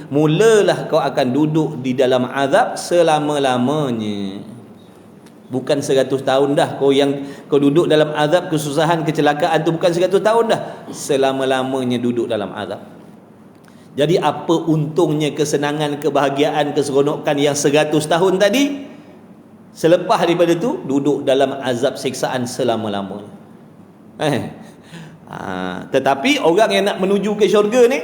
Mulalah kau akan duduk di dalam azab selama-lamanya. Bukan 100 tahun dah. Kau duduk dalam azab, kesusahan, kecelakaan tu bukan 100 tahun dah. Selama-lamanya duduk dalam azab. Jadi apa untungnya kesenangan, kebahagiaan, keseronokan yang 100 tahun tadi? Selepas daripada tu duduk dalam azab siksaan selama-lamanya. Tetapi orang yang nak menuju ke syurga ni,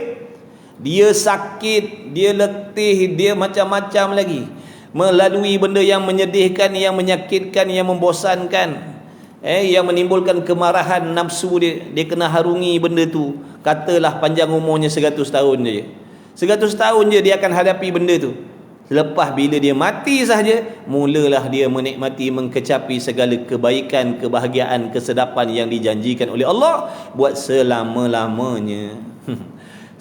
dia sakit, dia letih, dia macam-macam lagi, melalui benda yang menyedihkan, yang menyakitkan, yang membosankan, yang menimbulkan kemarahan nafsu dia. Dia kena harungi benda tu. Katalah panjang umurnya 100 tahun je, 100 tahun je dia akan hadapi benda tu. Lepas bila dia mati sahaja, mulalah dia menikmati, mengkecapi segala kebaikan, kebahagiaan, kesedapan yang dijanjikan oleh Allah buat selama-lamanya.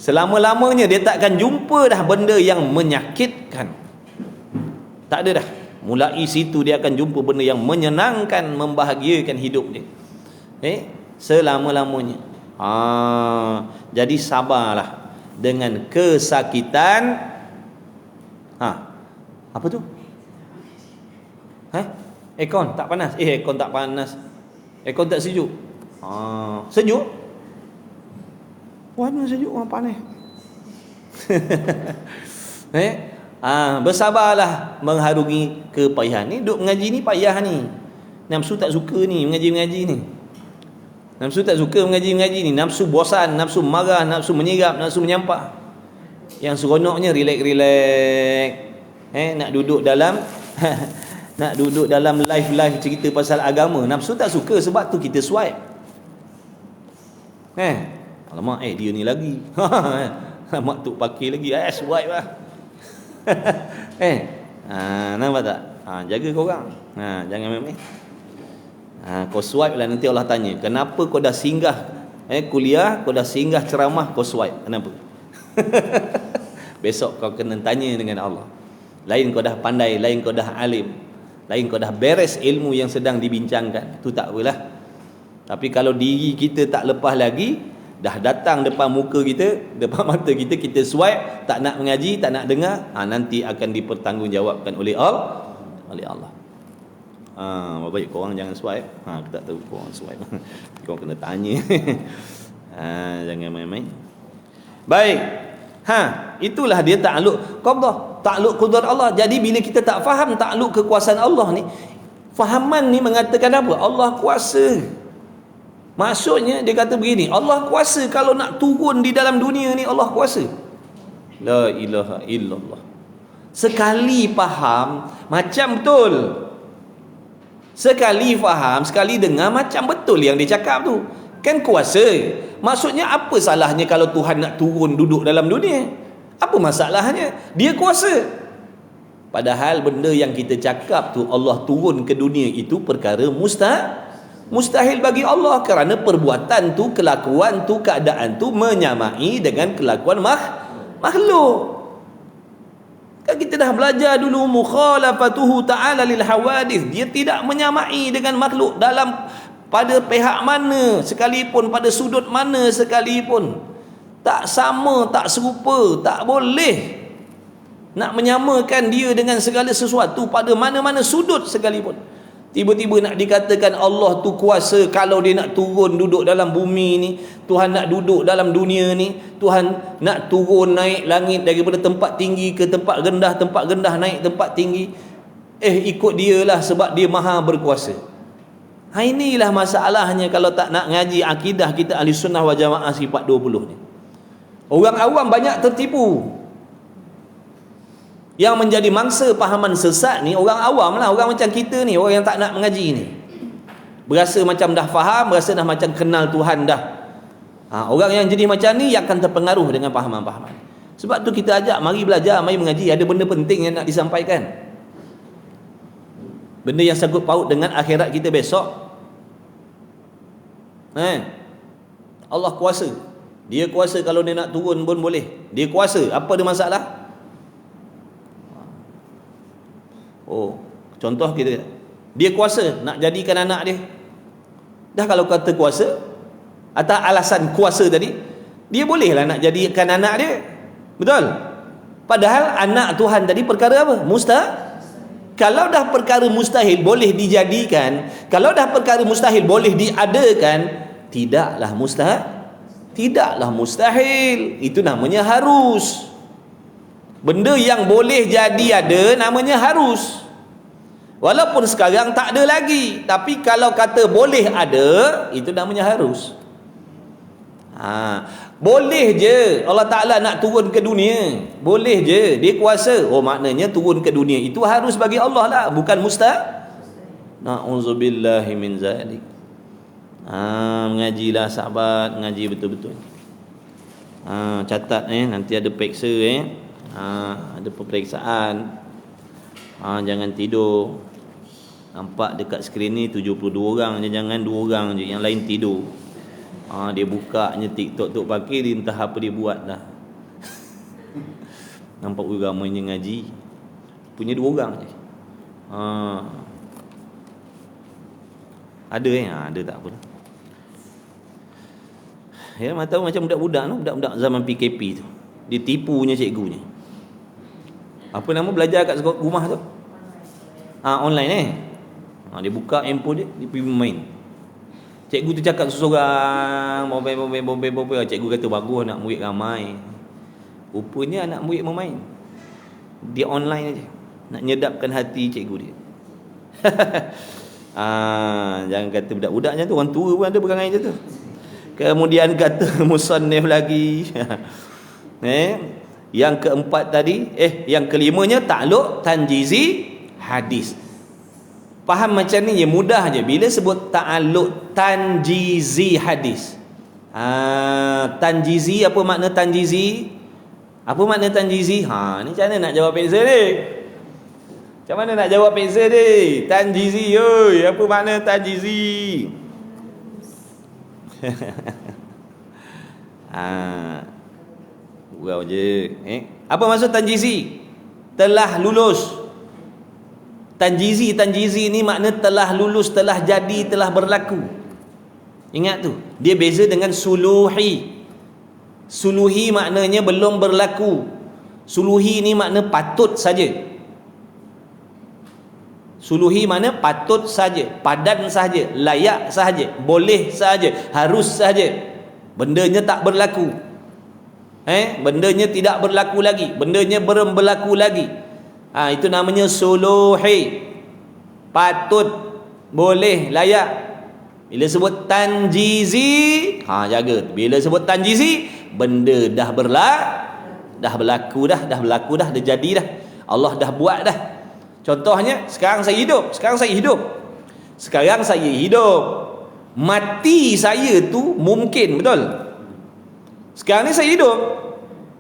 Selama-lamanya dia takkan jumpa dah benda yang menyakitkan. Tak ada dah. Mulai situ dia akan jumpa benda yang menyenangkan, membahagiakan hidup dia. Selama-lamanya. Jadi sabarlah dengan kesakitan. Apa tu? Aircon tak panas. Aircon tak panas. Aircon tak sejuk. Sejuk? Warna sejuk, orang panas. Bersabarlah mengharungi kepayahan ni. Duk mengaji ni payah ni. Nafsu tak suka ni mengaji-mengaji ni. Nafsu tak suka mengaji-mengaji ni. Nafsu bosan, nafsu marah, nafsu menyirap, nafsu menyampah. Yang seronoknya relax-relax. Nak duduk dalam nak duduk dalam live cerita pasal agama. Nafsu tak suka, sebab tu kita swipe. Alamak, dia ni lagi. Alamak, tu pakai lagi. Swipe lah. Nampak tak? Jaga korang. Jangan main-main. Kau swipe lah, nanti Allah tanya, kenapa kau dah singgah kuliah, kau dah singgah ceramah, kau swipe? Kenapa? Besok kau kena tanya dengan Allah. Lain kau dah pandai, lain kau dah alim, lain kau dah beres ilmu yang sedang dibincangkan, tu tak apalah. Tapi kalau diri kita tak lepas lagi, dah datang depan muka kita, depan mata kita, kita swipe, tak nak mengaji, tak nak dengar, nanti akan dipertanggungjawabkan oleh Allah. Baik, korang jangan swipe. Aku tak tahu korang swipe. Korang kena tanya. Jangan main-main. Baik. Itulah dia takluk qabdah, takluk qudrat Allah. Jadi bila kita tak faham takluk kekuasaan Allah ni, fahaman ni mengatakan apa? Allah kuasa. Maksudnya dia kata begini, Allah kuasa, kalau nak turun di dalam dunia ni Allah kuasa. La ilaha illallah. Sekali faham macam betul. Sekali faham, sekali dengar macam betul yang dia cakap tu. Kan kuasa. Maksudnya apa salahnya kalau Tuhan nak turun duduk dalam dunia? Apa masalahnya? Dia kuasa. Padahal benda yang kita cakap tu, Allah turun ke dunia, itu perkara mustahil bagi Allah, kerana perbuatan tu, kelakuan tu, keadaan tu menyamai dengan kelakuan makhluk. Kan kita dah belajar dulu, mukhalafatuhu ta'ala lil hawadith. Dia tidak menyamai dengan makhluk dalam pada pihak mana sekalipun, pada sudut mana sekalipun. Tak sama, tak serupa, tak boleh nak menyamakan dia dengan segala sesuatu pada mana-mana sudut sekalipun. Tiba-tiba nak dikatakan Allah tu kuasa, kalau dia nak turun duduk dalam bumi ni, Tuhan nak duduk dalam dunia ni, Tuhan nak turun naik langit daripada tempat tinggi ke tempat rendah naik tempat tinggi, ikut dia lah, sebab dia maha berkuasa. Inilah masalahnya kalau tak nak ngaji akidah kita ahli sunnah wal jamaah sifat 20 ni. Orang awam banyak tertipu. Yang menjadi mangsa pahaman sesat ni orang awam lah, orang macam kita ni, orang yang tak nak mengaji ni. Berasa macam dah faham, berasa dah macam kenal Tuhan dah. Orang yang jadi macam ni yang akan terpengaruh dengan pahaman-pahaman. Sebab tu kita ajak, mari belajar, mari mengaji. Ada benda penting yang nak disampaikan, benda yang sangkut paut dengan akhirat kita besok. Allah kuasa. Dia kuasa, kalau dia nak turun pun boleh. Dia kuasa, apa ada masalah? Contoh kita, dia kuasa nak jadikan anak dia. Dah kalau kata kuasa, atas alasan kuasa tadi, dia bolehlah nak jadikan anak dia. Betul? Padahal anak Tuhan tadi perkara apa? Kalau dah perkara mustahil boleh dijadikan, kalau dah perkara mustahil boleh diadakan, tidaklah mustahil. Itu namanya harus. Benda yang boleh jadi ada namanya harus. Walaupun sekarang tak ada lagi, tapi kalau kata boleh ada, itu namanya harus. Boleh je Allah Ta'ala nak turun ke dunia, boleh je, dia kuasa. Oh, maknanya turun ke dunia itu harus bagi Allah lah, bukan na'udzubillahi min zalik. Mengajilah sahabat, ngaji betul-betul. Catat nanti ada periksa ada peperiksaan. Jangan tidur. Nampak dekat skrin ni 72 orang je, jangan 2 orang je, yang lain tidur. Dia bukanya TikTok tu pakai, dia entah apa dia buat dah. Nampak ramainya ngaji, punya 2 orang je. Ada ada tak apa. Ya, tahu macam budak-budak tu, budak-budak zaman PKP tu. Dia tipunya cikgunya. Apa nama belajar kat rumah tu? Online dia buka handphone dia pergi main. Cikgu tu cakap seseorang, bombay. Cikgu kata bagus anak murid ramai. Rupanya anak murid mau main. Dia online aja. Nak nyedapkan hati cikgu dia. Jangan kata budak-budaknya tu, orang tua pun ada perangai macam tu. Kemudian kata musannif lagi. Yang keempat tadi, yang kelimanya takluk tanjizi hadis. Faham macam ni je, mudah je. Bila sebut ta'alluq tanjizi hadis. Tanjizi, apa makna tanjizi? Apa makna tanjizi? Ni macam mana nak jawab peksa ni? Macam mana nak jawab peksa ni? Tanjizi, oi, apa makna tanjizi? Gurau je. Apa maksud tanjizi? Telah lulus. Tanjizi ni makna telah lulus, telah jadi, telah berlaku. Ingat tu. Dia beza dengan suluhi. Suluhi maknanya belum berlaku. Suluhi ni makna patut saja. Suluhi makna patut saja, padan saja, layak saja, boleh saja, harus saja. Bendanya tak berlaku. Bendanya tidak berlaku lagi, bendanya belum berlaku lagi. Itu namanya suluhi. Patut, boleh, layak. Bila sebut tanjizi, jaga. Bila sebut tanjizi, benda dah berlaku dah, dah jadi dah. Allah dah buat dah. Contohnya, sekarang saya hidup. Mati saya tu mungkin, betul? Sekarang ni saya hidup.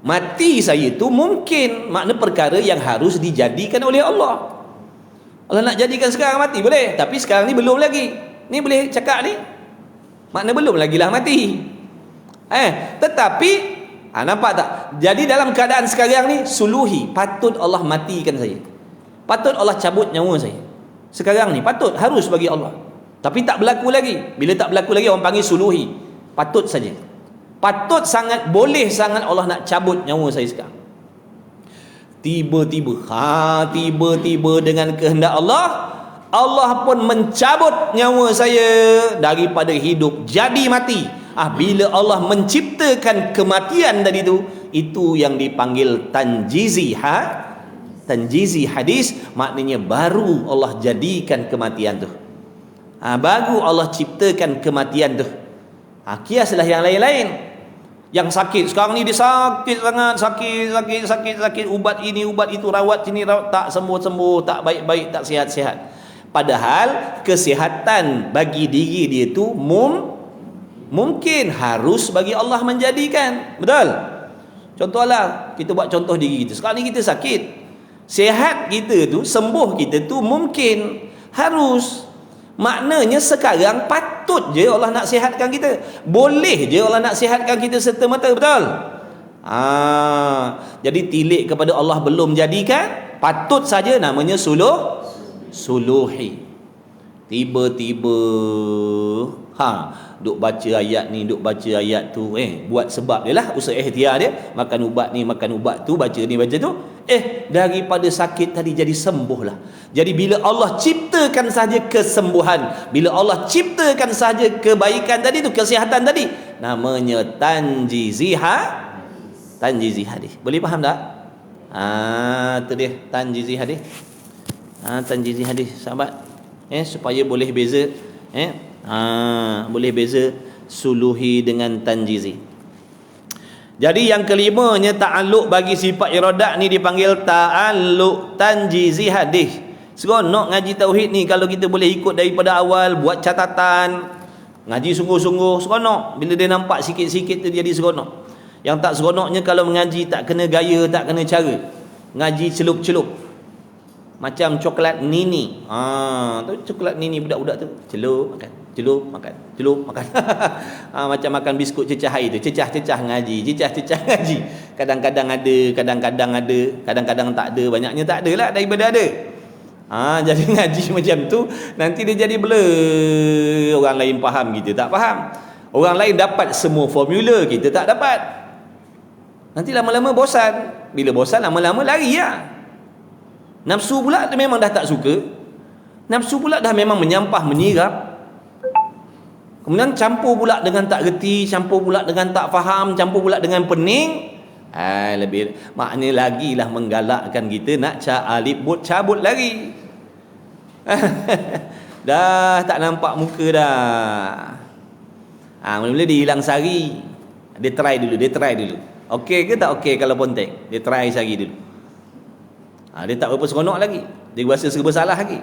Mati saya tu mungkin, makna perkara yang harus dijadikan oleh Allah. Allah nak jadikan sekarang mati, boleh. Tapi sekarang ni belum lagi. Ni boleh cakap ni, makna belum lagi lah mati. Tetapi nampak tak? Jadi dalam keadaan sekarang ni suluhi, patut Allah matikan saya, patut Allah cabut nyawa saya. Sekarang ni patut, harus bagi Allah. Tapi tak berlaku lagi. Bila tak berlaku lagi, orang panggil suluhi. Patut saja. Patut sangat, boleh sangat Allah nak cabut nyawa saya sekarang. Tiba-tiba dengan kehendak Allah, Allah pun mencabut nyawa saya daripada hidup jadi mati. Bila Allah menciptakan kematian tadi tu, itu yang dipanggil tanjizi hadis. Maknanya baru Allah jadikan kematian tu. Baru Allah ciptakan kematian tu. Kiaslah yang lain-lain. Yang sakit sekarang ni, dia sakit sangat, sakit, ubat ini ubat itu, rawat sini rawat, tak sembuh, tak baik-baik, tak sihat-sihat. Padahal kesihatan bagi diri dia tu mungkin, harus bagi Allah menjadikan. Betul? Contohlah, kita buat contoh diri kita. Sekarang ni kita sakit. Sihat kita tu, sembuh kita tu mungkin, harus. Maknanya sekarang patut je Allah nak sihatkan kita. Boleh je Allah nak sihatkan kita serta-merta, betul? Jadi tilik kepada Allah belum jadikan, patut saja, namanya suluhi. Tiba-tiba duk baca ayat ni, duk baca ayat tu, buat sebab dia lah, usaha ikhtiar dia, makan ubat ni, makan ubat tu, baca ni, baca tu, daripada sakit tadi jadi sembuh lah. Jadi bila Allah ciptakan saja kesembuhan, bila Allah ciptakan saja kebaikan tadi tu, kesihatan tadi, namanya tanjizi hadis. Boleh faham tak? Tu dia tanjizi hadis. Tanjizi hadis, sahabat. Supaya boleh beza, boleh beza suluhi dengan tanjizi. Jadi yang kelimanya, ta'alluq bagi sifat iradat ni dipanggil ta'alluq tanjizi hadis. Seronok ngaji tauhid ni kalau kita boleh ikut daripada awal, buat catatan, ngaji sungguh-sungguh, seronok. Bila dia nampak sikit-sikit tu jadi seronok. Yang tak seronoknya kalau mengaji tak kena gaya, tak kena cara, ngaji celup-celup, macam coklat nini. Tu coklat nini budak-budak tu, celup makan, celup makan, celup makan. Macam makan biskut cecah air tu, cecah-cecah ngaji, cecah-cecah ngaji. Kadang-kadang ada, kadang-kadang ada, kadang-kadang tak ada, banyaknya tak ada lah daripada ada. Jadi ngaji macam tu nanti dia jadi blur. Orang lain faham, kita tak faham. Orang lain dapat semua formula, kita tak dapat. Nanti lama-lama bosan. Bila bosan, lama-lama lari lah. Nafsu pula memang dah tak suka. Nafsu pula dah memang menyampah, menyirap. Kemudian campur pula dengan tak reti, campur pula dengan tak faham, campur pula dengan pening. Lebih maknanya lagilah menggalakkan kita nak cabut lagi. Dah tak nampak muka dah. Mula-mula dia hilang sari. Dia try dulu. Okey ke tak okey kalau ponteng? Dia try sari dulu. Dia tak berapa seronok lagi. Dia rasa serba salah lagi.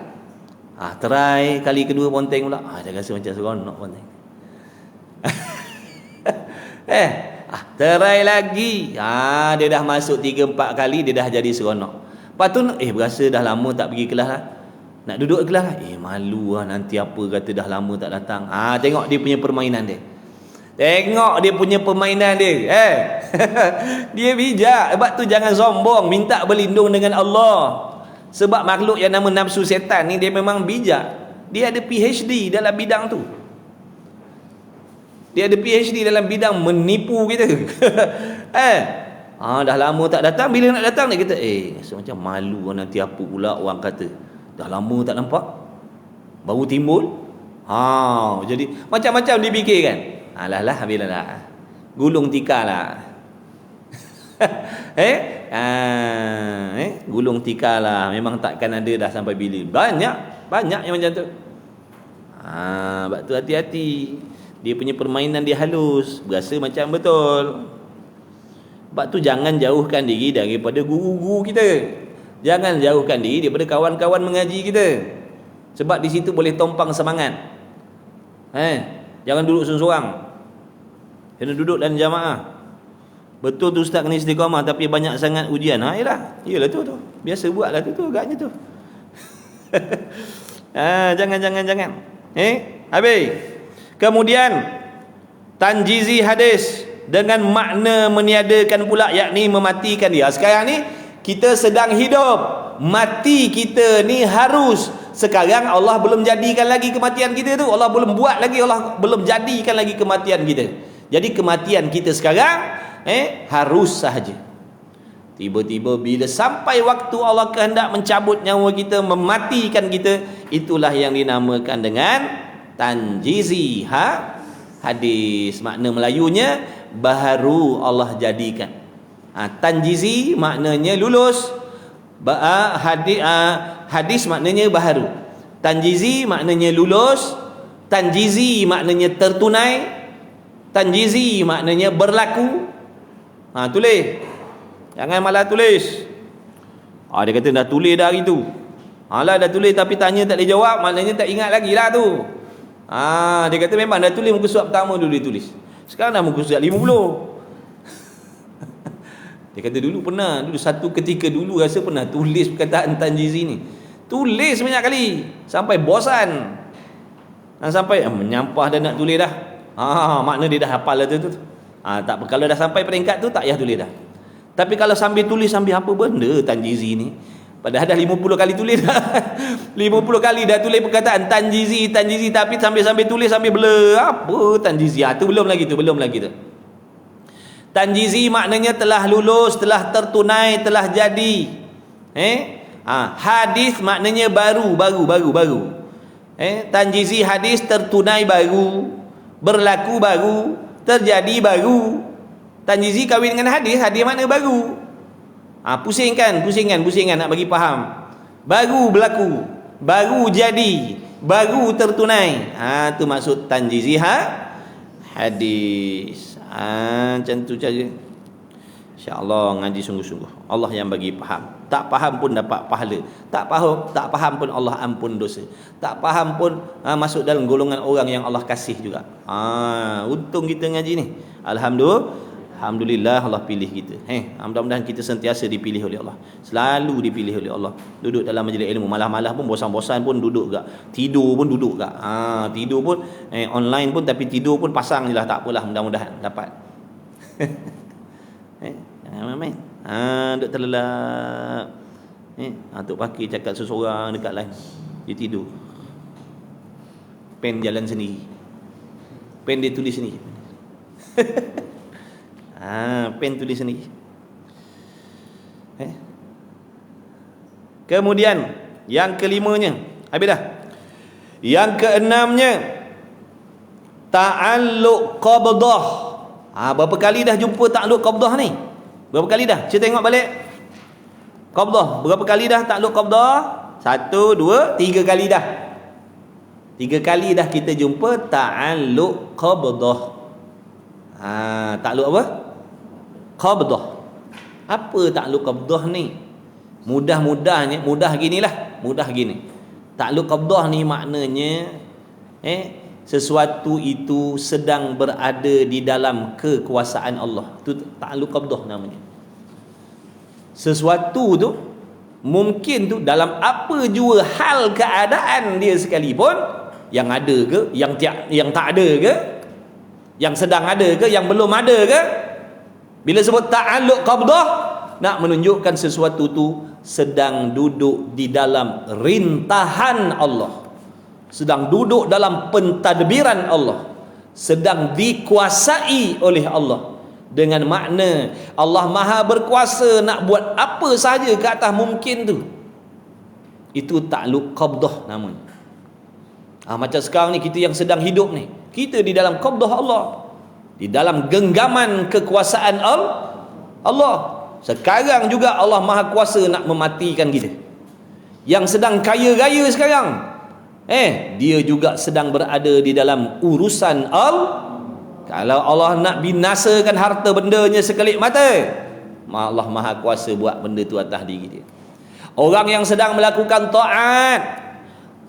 Try kali kedua ponteng pula. Dia rasa macam seronok ponteng. Try lagi. Dia dah masuk 3-4 kali, dia dah jadi seronok. Lepas tu berasa dah lama tak pergi kelas lah. Nak duduk kelas lah. Malu lah nanti apa kata dah lama tak datang. Tengok dia punya permainan dia. Dia bijak. Sebab tu jangan sombong, minta berlindung dengan Allah. Sebab makhluk yang nama nafsu setan ni dia memang bijak. Dia ada PhD dalam bidang tu. Dia ada PhD dalam bidang menipu kita. Dah lama tak datang, bila nak datang dia kata rasa macam malu nanti apa pula orang kata. Dah lama tak nampak, baru timbul. Jadi macam-macam dipikirkan. Alah bilalah. Gulung tikar lah. Gulung tikar lah. Memang takkan ada dah sampai bila. Banyak yang macam tu. Sebab tu hati-hati. Dia punya permainan dia halus, berasa macam betul. Sebab tu jangan jauhkan diri daripada guru-guru kita. Jangan jauhkan diri daripada kawan-kawan mengaji kita. Sebab di situ boleh tompang semangat. Jangan duduk seorang-seorang. Kena duduk dalam jamaah. Betul tu ustaz kena istiqamah, tapi banyak sangat ujian. Iyalah tu. Biasa buatlah tu agaknya tu. Jangan. Habis. Kemudian tanjizi hadis dengan makna meniadakan pula, yakni mematikan dia. Sekarang ni kita sedang hidup. Mati kita ni harus. Sekarang Allah belum jadikan lagi kematian kita tu. Allah belum buat lagi, Allah belum jadikan lagi kematian kita. Jadi kematian kita sekarang harus sahaja. Tiba-tiba bila sampai waktu Allah kehendak mencabut nyawa kita, mematikan kita, itulah yang dinamakan dengan tanjizi hadis. Makna Melayunya baharu Allah jadikan. Tanjizi maknanya lulus. Hadis maknanya baharu. Tanjizi maknanya lulus. Tanjizi maknanya tertunai. Tanjizi maknanya berlaku. Tulis. Jangan malah tulis. Dia kata dah tulis dah hari tu. Dah tulis tapi tanya tak boleh jawab, maknanya tak ingat lagi lah tu. Dia kata memang dah tulis muka surat pertama dulu dia tulis. Sekarang dah muka surat 50. Dia kata dulu pernah, satu ketika dulu rasa pernah tulis perkataan tanjizi ni. Tulis banyak kali sampai bosan. Dan sampai menyampah dah nak tulis dah. Makna dia dah hafal lah tu. Tak, kalau dah sampai peringkat tu tak payah tulis dah. Tapi kalau sambil tulis sambil apa benda tanjizi ni, Padahal dah 50 kali tulis dah. 50 kali dah tulis perkataan tanjizi, tapi sambil tulis sambil blur. Apa tanjizi? Tu belum lagi tu. Tanjizi maknanya telah lulus, telah tertunai, telah jadi. Hadis maknanya baru. Tanjizi hadis tertunai baru, berlaku baru, terjadi baru. Tanjizi kahwin dengan hadis makna baru. Pusingkan nak bagi faham. Baru berlaku, baru jadi, baru tertunai. Tu maksud tanjizi hadis. Macam tu saja. InsyaAllah ngaji sungguh-sungguh. Allah yang bagi faham. Tak faham pun dapat pahala. Tak faham pun Allah ampun dosa. Tak faham pun masuk dalam golongan orang yang Allah kasih juga. Untung kita ngaji ni. Alhamdulillah Allah pilih kita. Mudah-mudahan kita sentiasa dipilih oleh Allah. Selalu dipilih oleh Allah. Duduk dalam majlis ilmu. Malah-malah pun bosan-bosan pun duduk gak. Tidur pun duduk gak. Tidur pun online pun, tapi tidur pun pasang je lah. Tak apalah, mudah-mudahan dapat. Jangan main. Duduk terlelap. Tok Pakir cakap seseorang dekat lain. Dia tidur. Pen jalan sendiri. Pen dia tulis sendiri. Pen tulis sendiri. Kemudian yang kelimanya, habis dah. Yang keenamnya, ta'alluq qabdah. Berapa kali dah jumpa ta'alluq qabdah ni? Berapa kali dah? Kita tengok balik. Qabdah, berapa kali dah ta'alluq qabdah? 1, 2, 3 kali dah. 3 kali dah kita jumpa ta'alluq qabdah. Ta'alluq apa? Qabdah. Apa ta'alluq qabdah ni? Mudah gini. Ta'alluq qabdah ni maknanya sesuatu itu sedang berada di dalam kekuasaan Allah. Itu ta'alluq qabdah namanya. Sesuatu tu mungkin tu dalam apa jua hal keadaan dia sekalipun, yang ada ke, yang tak ada ke, yang sedang ada ke, yang belum ada ke, bila sebut ta'alluq qabdah, nak menunjukkan sesuatu tu sedang duduk di dalam rintahan Allah, sedang duduk dalam pentadbiran Allah, sedang dikuasai oleh Allah. Dengan makna Allah Maha berkuasa nak buat apa sahaja ke atas mungkin tu. Itu ta'alluq qabdah namanya. Macam sekarang ni kita yang sedang hidup ni, kita di dalam qabdah Allah, di dalam genggaman kekuasaan Allah. Sekarang juga Allah Maha Kuasa nak mematikan kita. Yang sedang kaya raya sekarang, dia juga sedang berada di dalam urusan Kalau Allah nak binasakan harta bendanya sekelip mata, Allah Maha Kuasa buat benda tu atas diri dia. Orang yang sedang melakukan taat,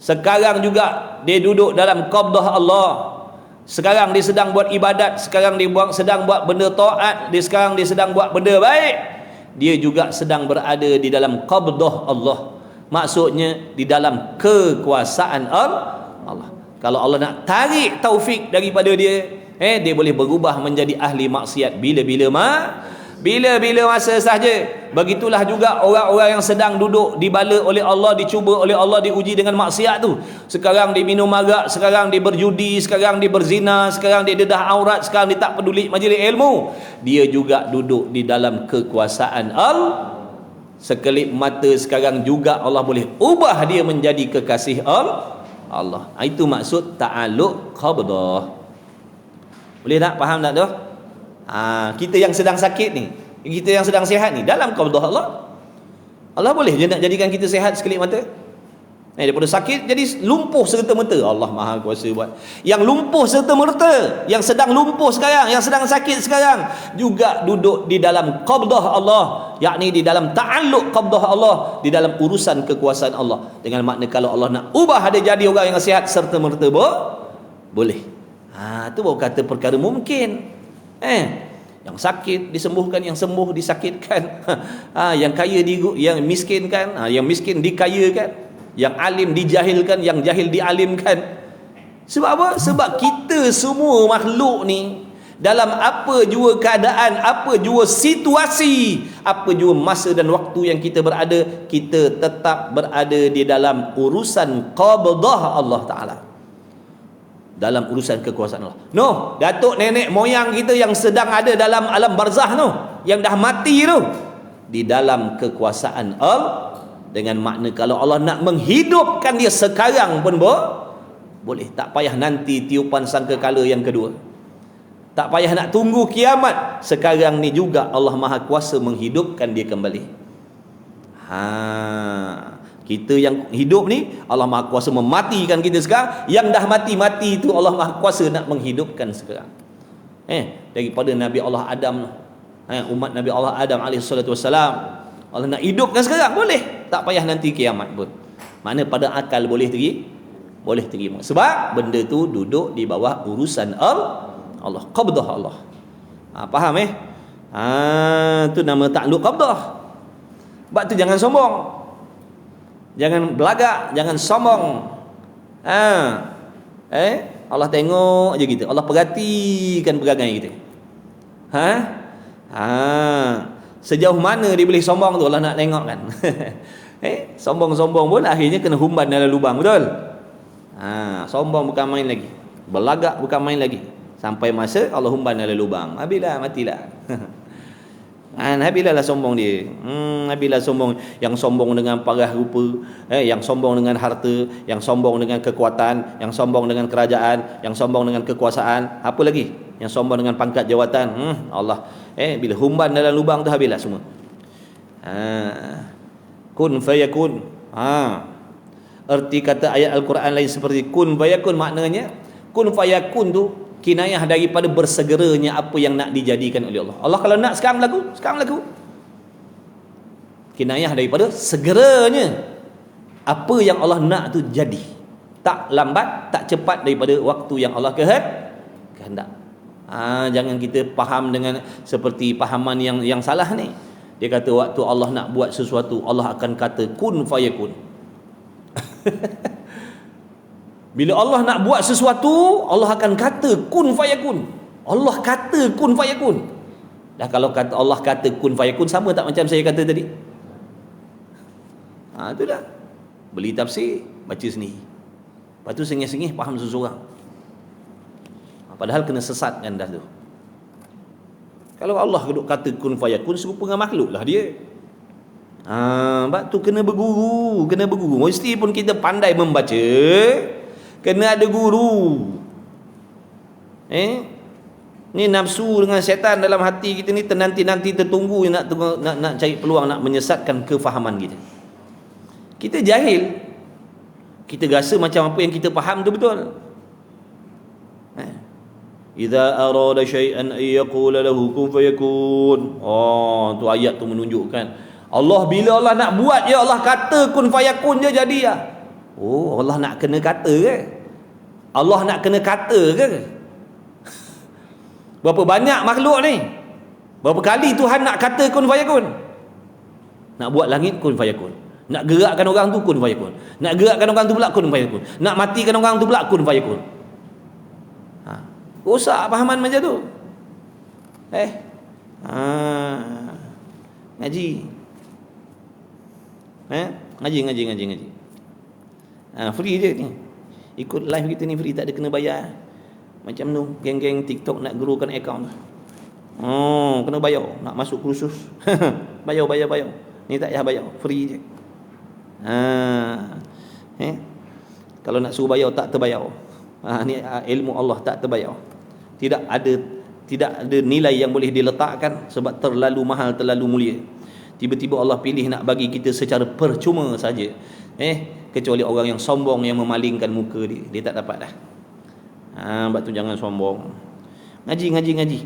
sekarang juga dia duduk dalam qabdah Allah. Sekarang dia sedang buat ibadat, sekarang dia sedang buat benda taat, sekarang dia sedang buat benda baik, dia juga sedang berada di dalam qabdah Allah. Maksudnya di dalam kekuasaan Allah. Kalau Allah nak tarik taufik daripada dia, dia boleh berubah menjadi ahli maksiat bila-bila masa sahaja. Begitulah juga orang-orang yang sedang duduk dibala oleh Allah, dicuba oleh Allah, diuji dengan maksiat tu. Sekarang dia minum arak, sekarang dia berjudi, sekarang dia berzina, sekarang dia dedah aurat, sekarang dia tak peduli majlis ilmu. Dia juga duduk di dalam kekuasaan Allah. Sekelip mata sekarang juga Allah boleh ubah dia menjadi kekasih Allah. Itu maksud ta'alluq qabdah. Boleh tak? Faham tak tu? Kita yang sedang sakit ni, kita yang sedang sihat ni, dalam qabdah Allah. Allah boleh je nak jadikan kita sihat sekelip mata. Daripada sakit jadi lumpuh serta-merta, Allah Maha Kuasa buat. Yang lumpuh serta-merta, yang sedang lumpuh sekarang, yang sedang sakit sekarang, juga duduk di dalam qabdah Allah, yakni di dalam ta'alluq qabdah Allah, di dalam urusan kekuasaan Allah. Dengan makna kalau Allah nak ubah dia jadi orang yang sihat serta-merta, boleh. Itu baru kata perkara mungkin. Yang sakit disembuhkan, yang sembuh disakitkan. Yang kaya yang miskinkan, yang miskin dikayakan, yang alim dijahilkan, yang jahil dialimkan. Sebab apa? Sebab kita semua makhluk ni dalam apa jua keadaan, apa jua situasi, apa jua masa dan waktu yang kita berada, kita tetap berada di dalam urusan qabdah Allah Ta'ala, dalam urusan kekuasaan Allah. No, datuk nenek moyang kita yang sedang ada dalam alam barzah tu, yang dah mati tu, di dalam kekuasaan Allah, dengan makna kalau Allah nak menghidupkan dia sekarang pun boleh. Tak payah nanti tiupan sangkakala yang kedua, tak payah nak tunggu kiamat, sekarang ni juga Allah Maha Kuasa menghidupkan dia kembali. Kita yang hidup ni, Allah Maha Kuasa mematikan kita sekarang. Yang dah mati tu Allah Maha Kuasa nak menghidupkan sekarang. Daripada Nabi Allah Adam, umat Nabi Allah Adam alaihissalatu wassalam, Allah nak hidupkan sekarang, boleh. Tak payah nanti kiamat pun. Mana pada akal boleh terima. Sebab benda tu duduk di bawah urusan Allah, qabdah Allah. Faham tu nama takluk qabdah. Sebab tu jangan sombong, jangan belagak, jangan sombong. Allah tengok je kita, Allah perhatikan perangai kita. Sejauh mana dia boleh sombong tu, Allah nak tengok kan. Sombong-sombong pun akhirnya kena humban dalam lubang, betul? Sombong bukan main lagi, belagak bukan main lagi, sampai masa Allah humban dalam lubang, habislah, matilah. Habislah sombong dia. Habislah sombong, yang sombong dengan parah rupa, yang sombong dengan harta, yang sombong dengan kekuatan, yang sombong dengan kerajaan, yang sombong dengan kekuasaan, apa lagi? Yang sombong dengan pangkat jawatan. Allah bila humban dalam lubang tu, habislah semua. Kun fayakun. Erti kata ayat Al-Quran lain seperti kun fayakun, maknanya kun fayakun tu kinayah daripada bersegeranya apa yang nak dijadikan oleh Allah. Allah kalau nak sekarang lagu. Kinayah daripada segeranya apa yang Allah nak tu jadi. Tak lambat, tak cepat daripada waktu yang Allah kehendak. Jangan kita faham dengan seperti pahaman yang salah ni. Dia kata waktu Allah nak buat sesuatu, Allah akan kata kun fayakun. Bila Allah nak buat sesuatu, Allah akan kata kun fayakun. Allah kata kun fayakun. Dah kalau kata Allah kata kun fayakun, sama tak macam saya kata tadi? Itu dah. Beli tafsir, baca sendiri. Lepas tu sengih-sengih faham seseorang. Padahal kena sesatkan dah tu. Kalau Allah duduk kata kun fayakun, serupa dengan makhluk lah dia. Sebab tu kena berguru. Mesti pun kita pandai membaca, kena ada guru. Ni nafsu dengan syaitan dalam hati kita ni nanti tertunggu nak cari peluang nak menyesatkan kefahaman kita. Kita jahil. Kita rasa macam apa yang kita faham tu betul. Idza arada syai'an ay yaqula lahu kun fayakun. Tu ayat tu menunjukkan Allah bila Allah nak buat, ya Allah kata kun fayakun je jadi ya. Allah nak kena kata ke? Allah nak kena kata ke? Berapa banyak makhluk ni? Berapa kali Tuhan nak kata kun fayakun? Nak buat langit kun fayakun. Nak gerakkan orang tu kun fayakun. Nak gerakkan orang tu pula kun fayakun. Nak matikan orang tu pula kun fayakun. Rosak pahaman macam tu. Ngaji. Ngaji. Free je ni. Ikut live kita ni free, tak ada kena bayar. Macam tu, geng-geng TikTok nak gurukan akaun. Kena bayar. Nak masuk kursus. bayar. Ni tak payah bayar, free je. Kalau nak suruh bayar tak terbayar. Ni ilmu Allah tak terbayar. Tidak ada nilai yang boleh diletakkan sebab terlalu mahal, terlalu mulia. Tiba-tiba Allah pilih nak bagi kita secara percuma saja. Kecuali orang yang sombong, yang memalingkan muka dia tak dapat dah. Sebab tu jangan sombong. Ngaji.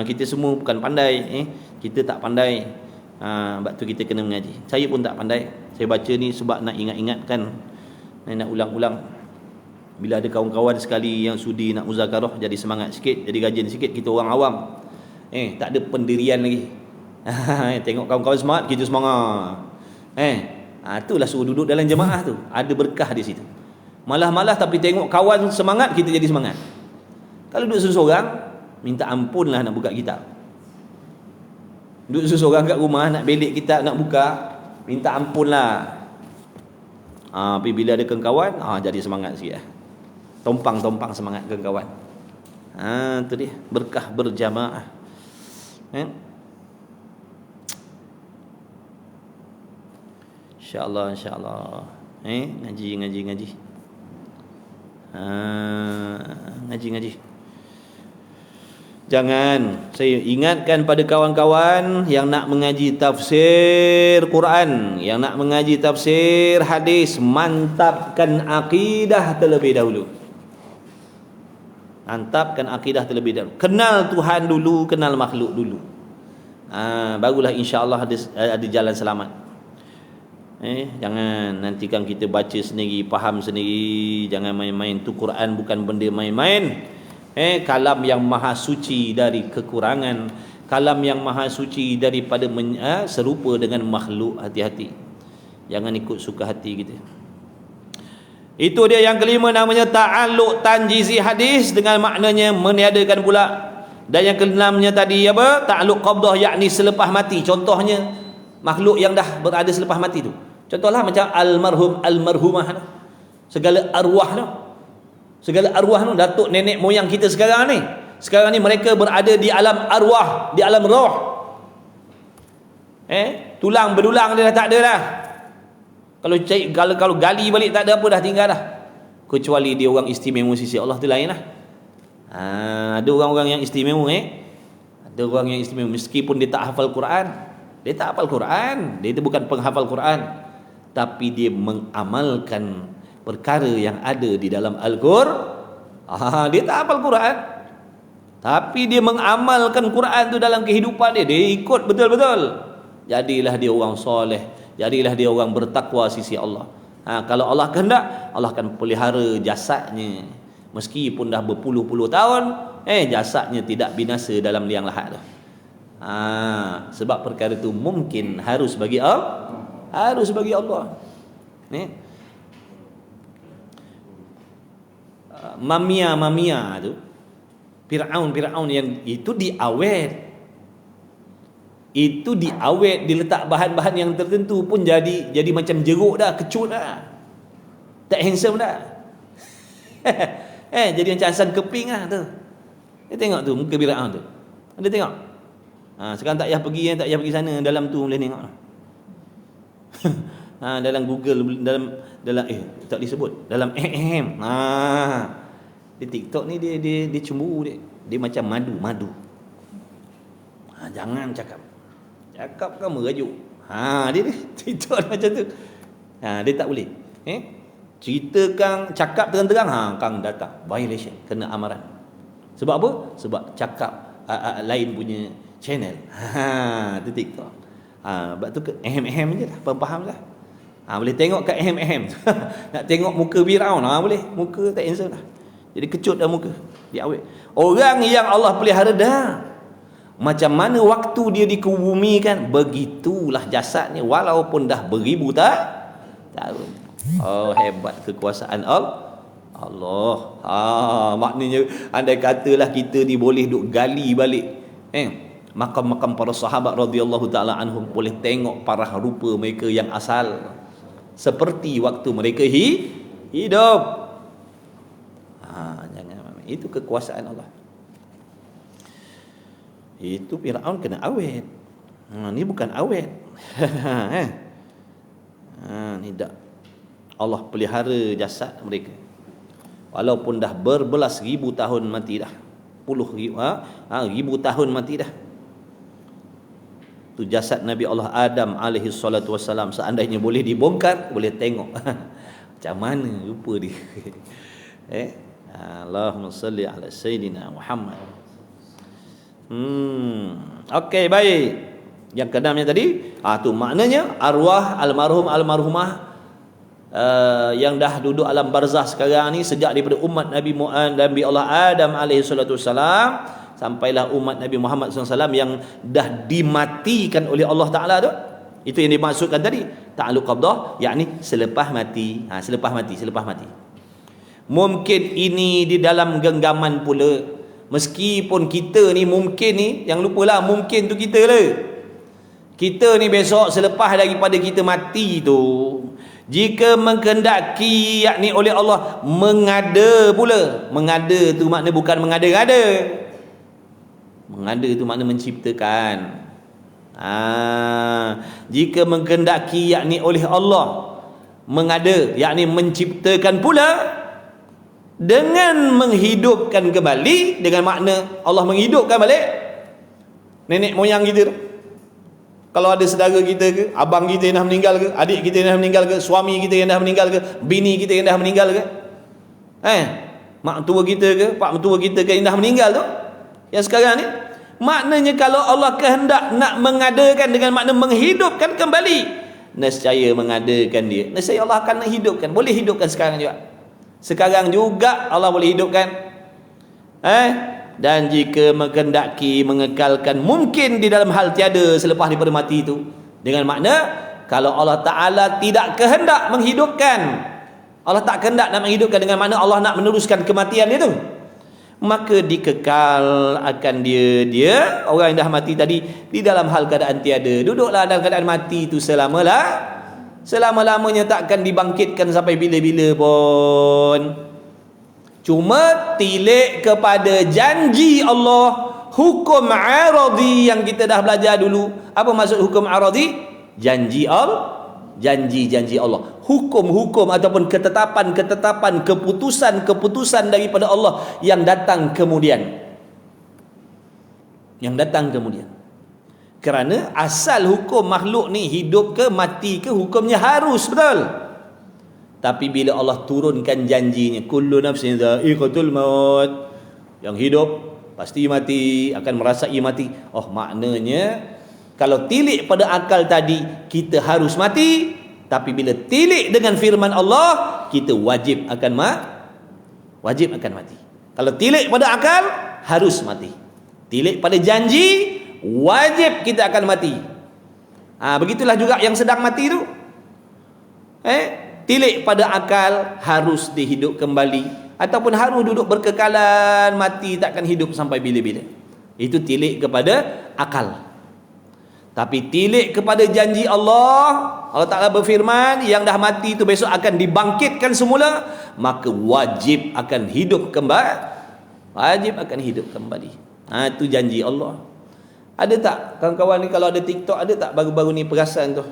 Kita semua bukan pandai, kita tak pandai. Sebab tu kita kena mengaji. Saya pun tak pandai. Saya baca ni sebab nak ingat-ingatkan, nak ulang-ulang. Bila ada kawan-kawan sekali yang sudi nak muzakarah, jadi semangat sikit, jadi rajin sikit. Kita orang awam, tak ada pendirian lagi. Tengok kawan-kawan semangat, kita semangat. Itulah suruh duduk dalam jemaah tu, ada berkah di situ. Malah tapi tengok kawan semangat, kita jadi semangat. Kalau duduk seorang, minta ampun lah nak buka kitab. Duduk seorang kat rumah nak belik kitab nak buka, minta ampun lah. Tapi bila ada kawan, jadi semangat sikit lah. Tompang semangat kawan. Tu dia, berkah berjamaah. InsyaAllah. Ngaji. Ngaji. Jangan, saya ingatkan pada kawan-kawan yang nak mengaji tafsir Quran, yang nak mengaji tafsir hadis, mantapkan akidah terlebih dahulu. Kenal Tuhan dulu, kenal makhluk dulu. Barulah insya-Allah ada jalan selamat. Jangan nantikan kita baca sendiri, faham sendiri. Jangan main-main. Tu Quran bukan benda main-main. Kalam yang maha suci dari kekurangan, kalam yang maha suci daripada serupa dengan makhluk. Hati-hati, jangan ikut suka hati kita. Itu dia yang kelima, namanya ta'alluq tanjizi hadis, dengan maknanya meniadakan pula. Dan yang keenamnya tadi apa? Ta'alluq qabdah, yakni selepas mati. Contohnya makhluk yang dah berada selepas mati tu. Contohlah macam almarhum, almarhumah tu. Segala arwah tu. Datuk nenek moyang kita sekarang ni. Sekarang ni mereka berada di alam arwah, di alam roh. Tulang berulang dia dah tak ada dah. Kalau gali balik tak ada apa, dah tinggal dah. Kecuali dia orang istimewa sisi Allah, tu lain lah. Ada orang-orang yang istimewa. Ada orang yang istimewa meskipun dia tak hafal Quran. Dia itu bukan penghafal Quran, tapi dia mengamalkan perkara yang ada di dalam Al-Quran. Dia tak hafal Quran, tapi dia mengamalkan Quran tu dalam kehidupan dia. Dia ikut betul-betul. Jadilah dia orang soleh, jadilah dia orang bertakwa sisi Allah. Kalau Allah kehendak, Allah akan pelihara jasadnya. Meskipun dah berpuluh-puluh tahun, jasadnya tidak binasa dalam liang lahat tu. Sebab perkara itu mungkin harus bagi Allah. Mamia tu, Firaun yang itu diawet, diletak bahan-bahan yang tertentu pun jadi macam jeruk dah, kecut dah, tak handsome dah. Jadi macam asam keping lah tu. Dia tengok tu muka Firaun tu, dia tengok. Sekarang tak payah pergi sana, dalam tu boleh tengok. Dalam Google, dalam tak disebut, dalam di TikTok ni dia cemburu dia macam madu. Jangan cakap kan merajuk. Dia TikTok macam tu. Dia tak boleh. Ceritakan, cakap terang-terang, kang datang violation, kena amaran. Sebab apa? Sebab cakap lain punya channel. Tu TikTok. Sebab tu ehem je lah, faham lah. Boleh tengok kat ehem. Nak tengok muka Firaun, boleh. Muka tak handsome lah. Jadi kecut dah muka, dia awet. Orang yang Allah pelihara dah, macam mana waktu dia dikebumikan, begitulah jasadnya walaupun dah beribu tahun. Hebat kekuasaan Allah. Maknanya andai katalah kita ni boleh duk gali balik makam-makam para sahabat radhiyallahu taala anhum, boleh tengok parah rupa mereka yang asal seperti waktu mereka hidup. Jangan, itu kekuasaan Allah. Itu Firaun kena awet. Ni bukan awet. Ni tak. Allah pelihara jasad mereka. Walaupun dah berbelas ribu tahun mati dah. Puluh ribu tahun mati dah. Tu jasad Nabi Allah Adam alaihi salatu wassalam, seandainya boleh dibongkar, boleh tengok macam mana rupa dia. Allahumma salli ala Sayyidina Muhammad. Okey, baik. Yang keenamnya tadi, tu maknanya arwah almarhum almarhumah yang dah duduk alam barzah sekarang ni, sejak daripada umat Nabi Allah Adam alaihi salatu wassalam sampailah umat Nabi Muhammad SAW yang dah dimatikan oleh Allah Ta'ala tu. Itu yang dimaksudkan tadi, ta'alluq qabdah, yakni selepas mati. Selepas mati. Mungkin ini di dalam genggaman pula, Meskipun kita ni mungkin ni, yang lupalah mungkin tu kita lah. Kita ni besok selepas daripada kita mati tu, jika menghendaki yakni oleh Allah mengada pula. Mengada tu makna bukan mengada-ngada. Mengada tu makna menciptakan. Jika menghendaki yakni oleh Allah mengada yakni menciptakan pula, dengan menghidupkan kembali, dengan makna Allah menghidupkan balik nenek moyang kita tu. Kalau ada saudara kita ke, abang kita yang dah meninggal ke, adik kita yang dah meninggal ke, suami kita yang dah meninggal ke, bini kita yang dah meninggal ke, mak tua kita ke, pak mertua kita ke yang dah meninggal tu, yang sekarang ni, maknanya kalau Allah kehendak nak mengadakan dengan makna menghidupkan kembali, nescaya mengadakan dia, nescaya Allah akan hidupkan. Boleh hidupkan sekarang juga. Sekarang juga Allah boleh hidupkan. Dan jika menghendaki mengekalkan, mungkin di dalam hal tiada selepas daripada mati itu, dengan makna kalau Allah Ta'ala tidak kehendak menghidupkan, Allah tak kehendak nak menghidupkan, dengan makna Allah nak meneruskan kematian itu, maka dikekal akan dia orang yang dah mati tadi di dalam hal keadaan tiada. Duduklah dalam keadaan mati itu selama-lamanya, takkan dibangkitkan sampai bila-bila pun. Cuma tilik kepada janji Allah, hukum aradi yang kita dah belajar dulu. Apa maksud hukum aradi? Janji Allah, janji-janji Allah, hukum-hukum ataupun ketetapan-ketetapan, keputusan-keputusan daripada Allah yang datang kemudian. Kerana asal hukum makhluk ni, hidup ke mati ke, hukumnya harus, betul. Tapi bila Allah turunkan janjinya, kullu nafsin dha'iqatul maut, yang hidup pasti mati, akan merasai mati. Oh, maknanya kalau tilik pada akal tadi kita harus mati, tapi bila tilik dengan firman Allah, kita wajib akan mati. Kalau tilik pada akal harus mati, tilik pada janji wajib kita akan mati. Begitulah juga yang sedang mati tu. Tilik pada akal harus dihidup kembali, ataupun harus duduk berkekalan, mati takkan hidup sampai bila-bila. Itu tilik kepada akal. Tapi tilik kepada janji Allah, Allah Ta'ala berfirman yang dah mati itu besok akan dibangkitkan semula, maka wajib akan hidup kembali. Itu janji Allah. Ada tak kawan-kawan ni, kalau ada TikTok, ada tak baru-baru ni perasan tu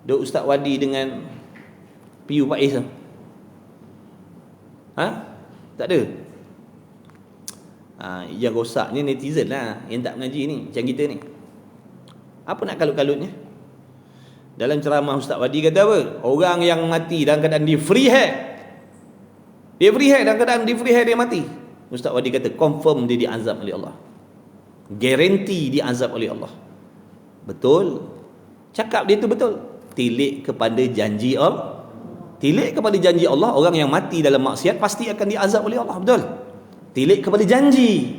Duk Ustaz Wadi dengan Piu Faiz tu? Tak ada. Yang rosak ni netizen lah, yang tak mengaji ni, macam kita ni. Apa nak kalut-kalutnya? Dalam ceramah Ustaz Wadi kata apa? Orang yang mati dalam keadaan dia free hair, dalam keadaan dia free hair, dia mati. Ustaz Wadi kata confirm dia diazab oleh Allah, garanti diazab oleh Allah. Betul, cakap dia tu betul. Tilik kepada janji Allah, orang yang mati dalam maksiat pasti akan diazab oleh Allah. Betul, tilik kepada janji.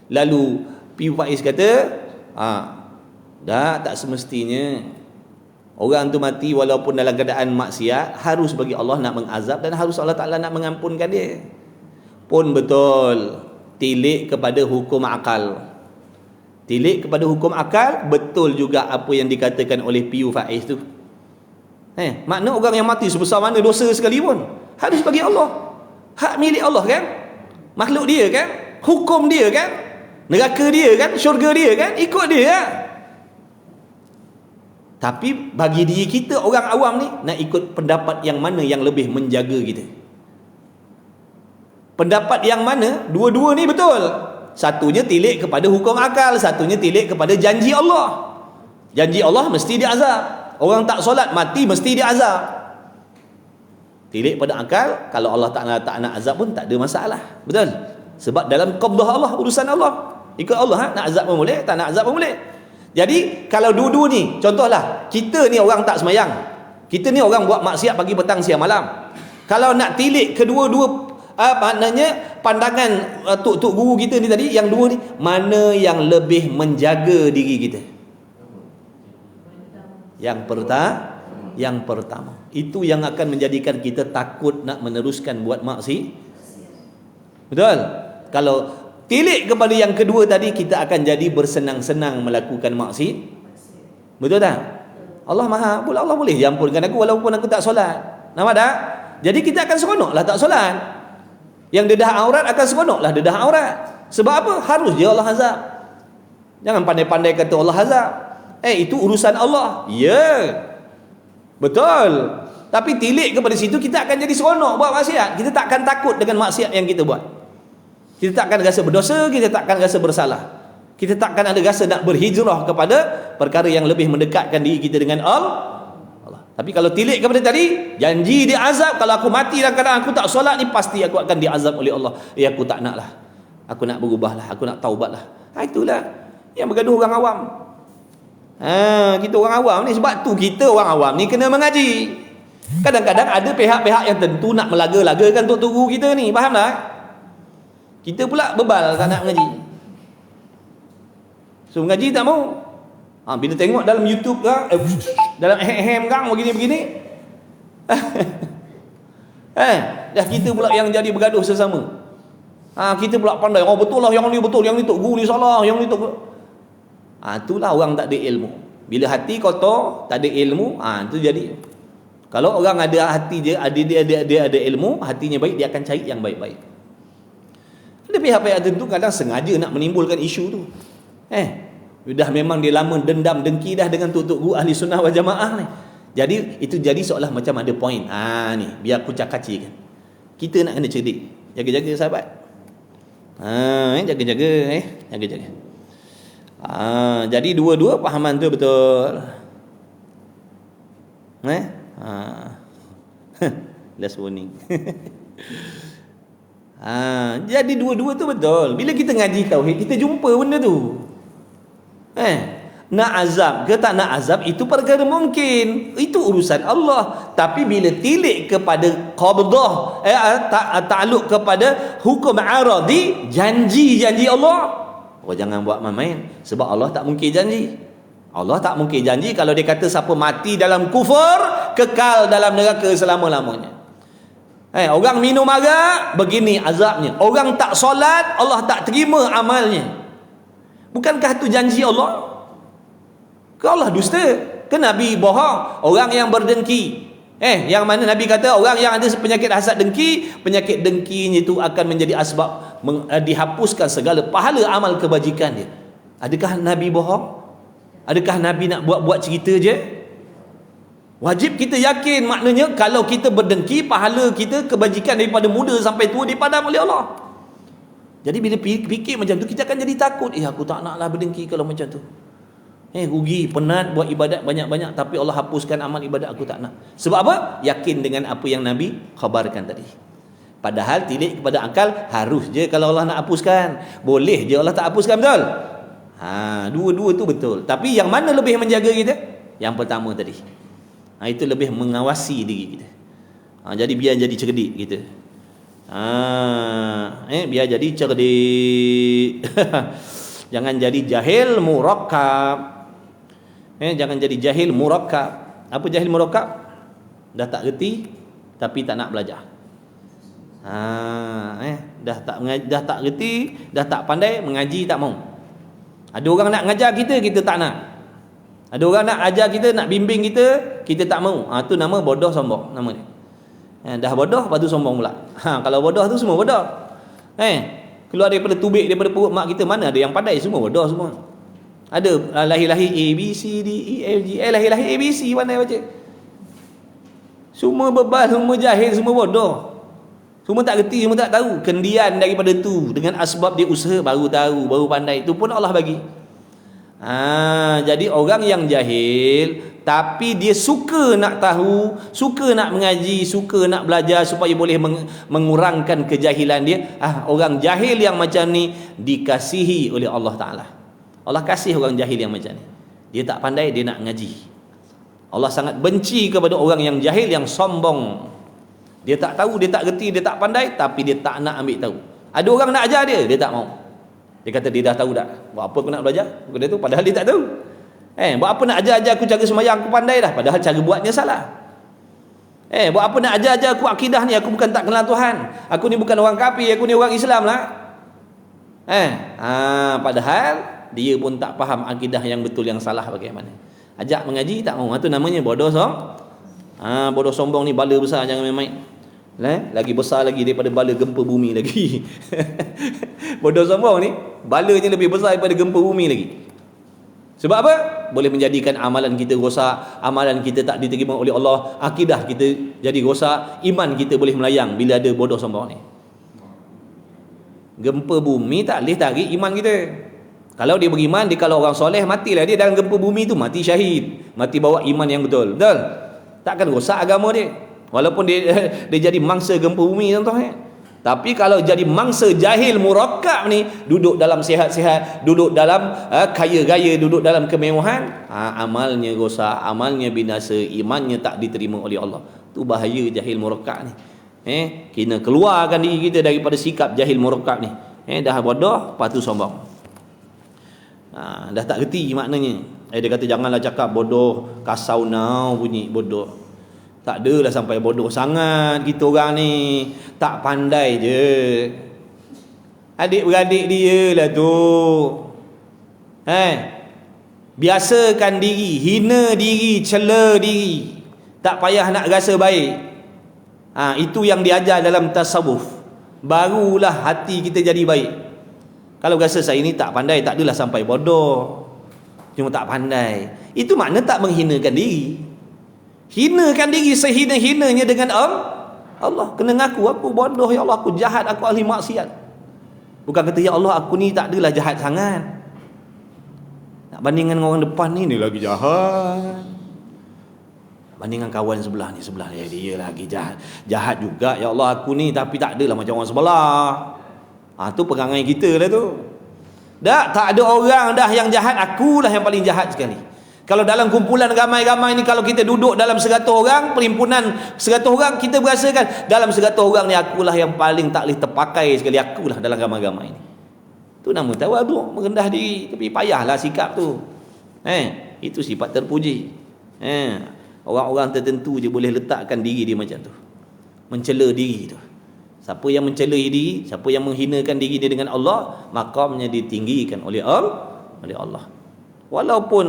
Lalu Piu Faiz kata tak semestinya orang tu mati walaupun dalam keadaan maksiat harus bagi Allah nak mengazab, dan harus Allah Ta'ala nak mengampunkan dia. Pun betul, tilik kepada hukum akal. Betul juga apa yang dikatakan oleh Piu Faiz tu. Makna orang yang mati sebesar mana dosa sekalipun harus bagi Allah. Hak milik Allah kan, makhluk dia kan, hukum dia kan, neraka dia kan, syurga dia kan, ikut dia kan. Tapi bagi diri kita orang awam ni, nak ikut pendapat yang mana yang lebih menjaga kita? Pendapat yang mana? Dua-dua ni betul. Satunya tilik kepada hukum akal, satunya tilik kepada janji Allah. Janji Allah mesti diazab. Orang tak solat mati mesti diazab. Tilik pada akal, kalau Allah tak nak azab pun tak ada masalah. Betul? Sebab dalam qabdah Allah, urusan Allah. Ikut Allah, nak azab pun boleh, tak nak azab pun boleh. Jadi kalau dua-dua ni, contohlah kita ni orang tak semayang, kita ni orang buat maksiat pagi petang siang malam. Kalau nak tilik kedua-dua maknanya pandangan tok guru kita ni tadi, yang dua ni, mana yang lebih menjaga diri kita? Yang pertama. Itu yang akan menjadikan kita takut nak meneruskan buat maksiat. Betul? Kalau tilik kepada yang kedua tadi, kita akan jadi bersenang-senang melakukan maksiat. Betul tak? Allah Maha, pula Allah boleh jampunkan aku walaupun aku tak solat. Nampak tak? Jadi kita akan seronoklah tak solat. Yang dedah aurat akan seronoklah dedah aurat. Sebab apa? Harus je Allah azab. Jangan pandai-pandai kata Allah azab. Itu urusan Allah. Ya. Betul. Tapi tilik kepada situ, kita akan jadi seronok buat maksiat. Kita tak akan takut dengan maksiat yang kita buat. Kita tak akan rasa berdosa, kita tak akan rasa bersalah. Kita tak akan ada rasa nak berhijrah kepada perkara yang lebih mendekatkan diri kita dengan Allah. Tapi kalau tilik kepada tadi, janji dia azab. Kalau aku mati dalam keadaan aku tak solat ni, pasti aku akan diazab oleh Allah. Aku tak nak lah. Aku nak berubahlah, aku nak taubatlah. Itulah yang bergaduh orang awam. Kita orang awam ni, sebab tu kita orang awam ni kena mengaji. Kadang-kadang ada pihak-pihak yang tentu nak melaga-lagakan tok guru kita ni, faham tak? Kita pula bebal tak nak mengaji. So mengaji tak mau. Bila tengok dalam YouTube kang, dalam kang begini-begini, dah kita pula yang jadi bergaduh sesama. Kita pula pandai, betul lah yang ni betul, yang ni tok guru ni salah, yang ni tok. Itulah orang tak ada ilmu. Bila hati kotor, tak ada ilmu, itu jadi. Kalau orang ada hati je, dia ada ilmu, hatinya baik, dia akan cari yang baik-baik. Ada pihak-pihak tentu kadang sengaja nak menimbulkan isu tu. Dah memang dia lama dendam dengki dah dengan tok guru ahli sunnah wal jamaah ni. Jadi itu jadi seolah macam ada point. Ni biar aku cakacikan. Kita nak kena cerdik. Jaga-jaga sahabat. Jaga-jaga jaga-jaga. Jadi dua-dua pahaman tu betul. Last warning. Jadi dua-dua tu betul. Bila kita ngaji tauhid, kita jumpa benda tu. Nak azab ke tak nak azab, itu perkara mungkin, itu urusan Allah. Tapi bila tilik kepada qabdah, takluk kepada hukum aradi, janji Allah, jangan buat main-main. Sebab Allah tak mungkin janji. Allah tak mungkin janji kalau dia kata siapa mati dalam kufur, kekal dalam neraka selama-lamanya. Orang minum arak, begini azabnya. Orang tak solat, Allah tak terima amalnya. Bukankah itu janji Allah? Ke Allah dusta? Ke Nabi bohong? Orang yang berdengki, yang mana Nabi kata orang yang ada penyakit hasad dengki, penyakit dengkinya itu akan menjadi asbab dihapuskan segala pahala amal kebajikan dia. Adakah Nabi bohong? Adakah Nabi nak buat-buat cerita je? Wajib kita yakin, maknanya kalau kita berdengki, pahala kita kebajikan daripada muda sampai tua dipadam oleh Allah. Jadi bila fikir macam tu, kita akan jadi takut. Aku tak naklah berdengki kalau macam tu. Rugi, penat buat ibadat banyak-banyak, tapi Allah hapuskan amal ibadat, aku tak nak. Sebab apa? Yakin dengan apa yang Nabi khabarkan tadi. Padahal tilik kepada akal, harus je kalau Allah nak hapuskan. Boleh je Allah tak hapuskan, betul? Dua-dua tu betul. Tapi yang mana lebih menjaga kita? Yang pertama tadi. Itu lebih mengawasi diri kita. Jadi biar jadi cerdik kita. Biar jadi cerdik. Jangan jadi jahil murakkab. Jangan jadi jahil murakkab. Apa jahil murakkab? Dah tak reti tapi tak nak belajar. Dah tak reti, dah tak pandai, mengaji tak mau. Ada orang nak ngajar kita, kita tak nak. Ada orang nak ajar kita, nak bimbing kita, kita tak mau. Tu nama bodoh sombong nama dia. Dah bodoh, lepas tu sombong pula. Kalau bodoh tu semua bodoh. Keluar daripada tubik, daripada perut mak kita, mana ada yang pandai, semua bodoh semua. Ada lahir-lahir A, B, C, D, E, F, G, lahir-lahir A, B, C, pandai baca. Semua bebal, semua jahil, semua bodoh. Semua tak reti, semua tak tahu. Kendian daripada tu, dengan asbab dia usaha, baru tahu, baru pandai. Itu pun Allah bagi. Jadi orang yang jahil, tapi dia suka nak tahu, suka nak mengaji, suka nak belajar supaya boleh mengurangkan kejahilan dia. Orang jahil yang macam ni dikasihi oleh Allah Ta'ala. Allah kasih orang jahil yang macam ni. Dia tak pandai, dia nak mengaji. Allah sangat benci kepada orang yang jahil, yang sombong. Dia tak tahu, dia tak reti, dia tak pandai, tapi dia tak nak ambil tahu. Ada orang nak ajar dia, dia tak mau. Dia kata dia dah tahu dah. Buat apa aku nak belajar? Dia tu padahal dia tak tahu. Buat apa nak ajar-ajar aku cara sembahyang, aku pandai dah, padahal cara buatnya salah. Buat apa nak ajar-ajar aku akidah ni, aku bukan tak kenal Tuhan. Aku ni bukan orang kafir, aku ni orang Islam lah. Padahal dia pun tak faham akidah yang betul yang salah bagaimana. Ajak mengaji tak mau. Itu namanya bodoh bodoh sombong ni bala besar, jangan main-main. Lagi besar lagi daripada bala gempa bumi lagi. Bodoh sombong ni balanya lebih besar daripada gempa bumi lagi. Sebab apa? Boleh menjadikan amalan kita rosak, amalan kita tak diterima oleh Allah, akidah kita jadi rosak, iman kita boleh melayang bila ada bodoh sombong ni. Gempa bumi tak boleh tarik iman kita. Kalau dia beriman, dia kalau orang soleh, matilah dia dalam gempa bumi tu, mati syahid, mati bawa iman yang betul. Betul? Takkan rosak agama dia. Walaupun dia jadi mangsa gempa bumi, tuan-tuan. Tapi kalau jadi mangsa jahil murakkab ni, duduk dalam sihat-sihat, duduk dalam kaya-gaya, duduk dalam kemewahan, amalnya rosak, amalnya binasa, imannya tak diterima oleh Allah. Tu bahaya jahil murakkab ni. Kena keluarkan diri kita daripada sikap jahil murakkab ni. Dah bodoh, lepas tu sombong. Dah tak reti maknanya. Dia kata janganlah cakap bodoh, kasau now bunyi bodoh. Tak adalah sampai bodoh sangat kita orang ni. Tak pandai je. Adik-beradik dia lah tu. Biasakan diri, hina diri, cela diri. Tak payah nak rasa baik. Itu yang diajar dalam tasawuf. Barulah hati kita jadi baik. Kalau rasa saya ni tak pandai, tak adalah sampai bodoh, cuma tak pandai. Itu makna tak menghinakan diri. Hinakan diri sehina-hinanya dengan Allah. Kena ngaku, aku bodoh ya Allah, aku jahat, aku ahli maksiat. Bukan kata ya Allah, aku ni tak adalah jahat sangat. Nak bandingkan dengan orang depan ni lagi jahat. Bandingkan kawan sebelah ni, dia lagi jahat. Jahat juga ya Allah aku ni, tapi tak adalah macam orang sebelah. Tu perangai kita lah tu. Tak ada orang dah yang jahat, akulah yang paling jahat sekali. Kalau dalam kumpulan ramai-ramai ni, kalau kita duduk dalam 100 orang, perhimpunan 100 orang, kita berasakan dalam 100 orang ni akulah yang paling tak boleh terpakai sekali, akulah dalam ramai-ramai ni. Tu nama tawaduk, merendah diri. Tapi payahlah sikap tu. Itu sifat terpuji. Orang-orang tertentu je boleh letakkan diri dia macam tu, mencela diri tu. Siapa yang mencela diri, siapa yang menghinakan diri dia dengan Allah, makamnya ditinggikan oleh Allah. Walaupun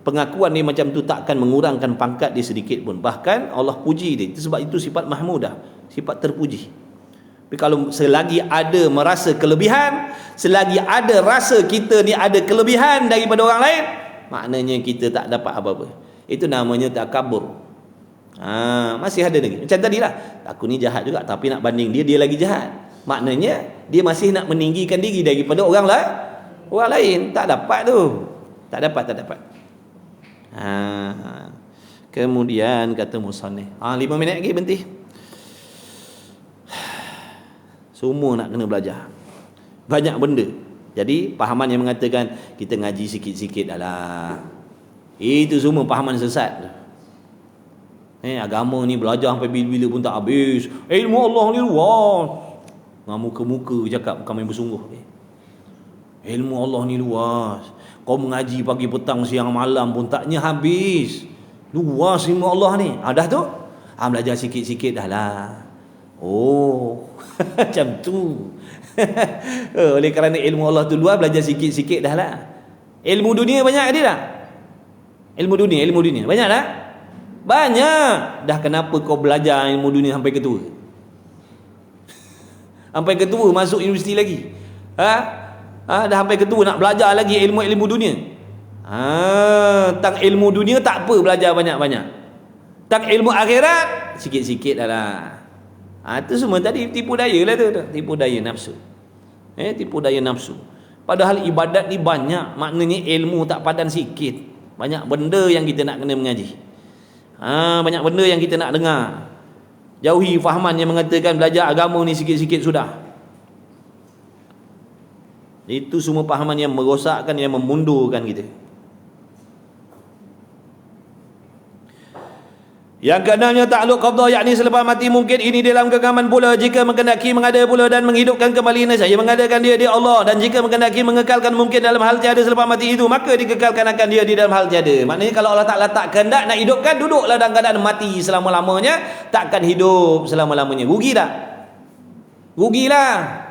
pengakuan dia macam tu takkan mengurangkan pangkat dia sedikit pun. Bahkan Allah puji dia. Itu sebab itu sifat mahmudah, sifat terpuji. Tapi kalau selagi ada merasa kelebihan, selagi ada rasa kita ni ada kelebihan daripada orang lain, maknanya kita tak dapat apa-apa. Itu namanya takabur. Masih ada lagi. Macam tadilah, aku ni jahat juga, tapi nak banding dia lagi jahat. Maknanya dia masih nak meninggikan diri daripada orang lain. Tak dapat tu. Tak dapat. Kemudian kata musannif, 5 minit lagi berhenti. Semua nak kena belajar. Banyak benda. Jadi pahaman yang mengatakan kita ngaji sikit-sikit dah lah, itu semua pahaman sesat. Agama ni belajar sampai bila-bila pun tak habis. Ilmu Allah ni luas. Muka-muka cakap bukan main bersungguh. Ilmu Allah ni luas. Kau mengaji pagi, petang, siang, malam pun taknya habis. Luas ilmu Allah ni. Dah tu? Belajar sikit-sikit dah lah. Macam tu. Oleh kerana ilmu Allah tu luas, belajar sikit-sikit dah lah. Ilmu dunia banyak dia dah. Ilmu dunia banyak dah. Banyak. Dah kenapa kau belajar ilmu dunia sampai ketua? Sampai ketua masuk universiti lagi. Dah sampai ketua nak belajar lagi ilmu-ilmu dunia. Tentang ilmu dunia tak apa belajar banyak-banyak. Tentang ilmu akhirat sikit-sikit dah lah. Itu semua tadi tipu daya lah tu. Tipu daya nafsu. Tipu daya nafsu. Padahal ibadat ni banyak. Maknanya ilmu tak padan sikit. Banyak benda yang kita nak kena mengaji. Banyak benda yang kita nak dengar. Jauhi fahaman yang mengatakan belajar agama ni sikit-sikit sudah. Itu semua fahaman yang merosakkan, yang memundurkan kita. Yang keenamnya takluk qabdah, yakni selepas mati mungkin ini dalam genggaman pula, jika menghendaki mengada pula dan menghidupkan kembali saya mengadakan dia Allah, dan jika menghendaki mengekalkan mungkin dalam hal tiada selepas mati itu, maka dikekalkan akan dia di dalam hal tiada. Maknanya kalau Allah Ta'ala tak kehendak nak hidupkan, duduklah dalam keadaan mati selama-lamanya, takkan hidup selama-lamanya. Rugi tak? Rugilah.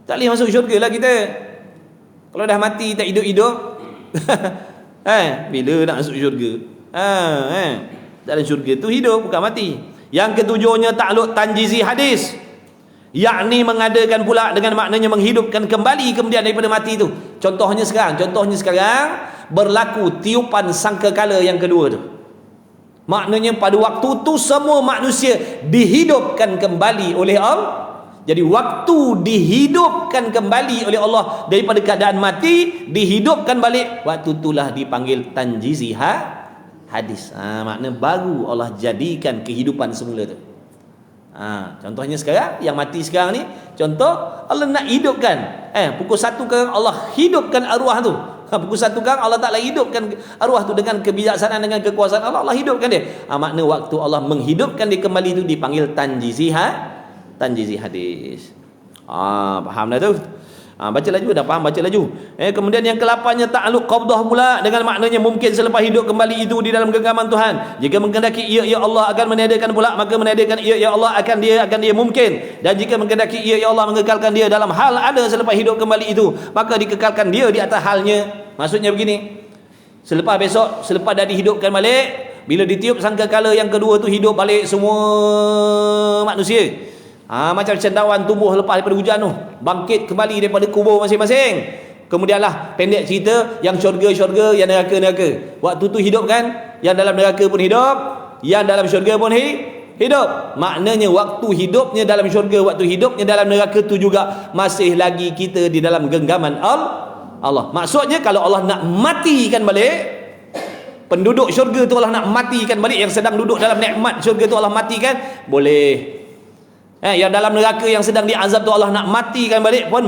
Tak boleh masuk syurga lah kita. Kalau dah mati tak hidup-hidup bila nak masuk syurga? Dalam syurga tu hidup, bukan mati. Yang ketujuhnya takluk tanjizi hadis, yakni mengadakan pula dengan maknanya menghidupkan kembali kemudian daripada mati tu. Contohnya sekarang berlaku tiupan sangkakala yang kedua tu. Maknanya pada waktu tu semua manusia dihidupkan kembali oleh Allah. Jadi waktu dihidupkan kembali oleh Allah daripada keadaan mati, dihidupkan balik, waktu itulah dipanggil tanjizi hadis. Makna baru Allah jadikan kehidupan semula tu. Contohnya sekarang yang mati sekarang ni, contoh Allah nak hidupkan. Pukul 1 kan Allah hidupkan arwah tu. Pukul 1 kan Allah Ta'ala hidupkan arwah tu dengan kebijaksanaan, dengan kekuasaan Allah, Allah hidupkan dia. Makna waktu Allah menghidupkan dia kembali tu dipanggil tanjizi hadis. Faham dah tu? Baca laju, dah faham, baca laju. Kemudian yang ke-8nya ta'alluq qabdah pula, dengan maknanya mungkin selepas hidup kembali itu di dalam genggaman Tuhan. Jika menghendaki ia Allah akan meniadakan pula, maka meniadakan ia Allah akan dia mungkin. Dan jika menghendaki ia Allah mengekalkan dia dalam hal ada selepas hidup kembali itu, maka dikekalkan dia di atas halnya. Maksudnya begini, selepas dah dihidupkan balik, bila ditiup sangkakala yang kedua tu hidup balik semua manusia. Macam cendawan tumbuh lepas daripada hujan tu, bangkit kembali daripada kubur masing-masing. Kemudianlah pendek cerita, yang syurga, yang neraka. Waktu tu hidup kan, yang dalam neraka pun hidup, yang dalam syurga pun hidup. Maknanya waktu hidupnya dalam syurga, waktu hidupnya dalam neraka tu juga masih lagi kita di dalam genggaman Allah. Maksudnya kalau Allah nak matikan balik penduduk syurga tu, Allah nak matikan balik yang sedang duduk dalam nikmat syurga tu, Allah matikan, boleh. Yang dalam neraka yang sedang diazab tu Allah nak matikan balik pun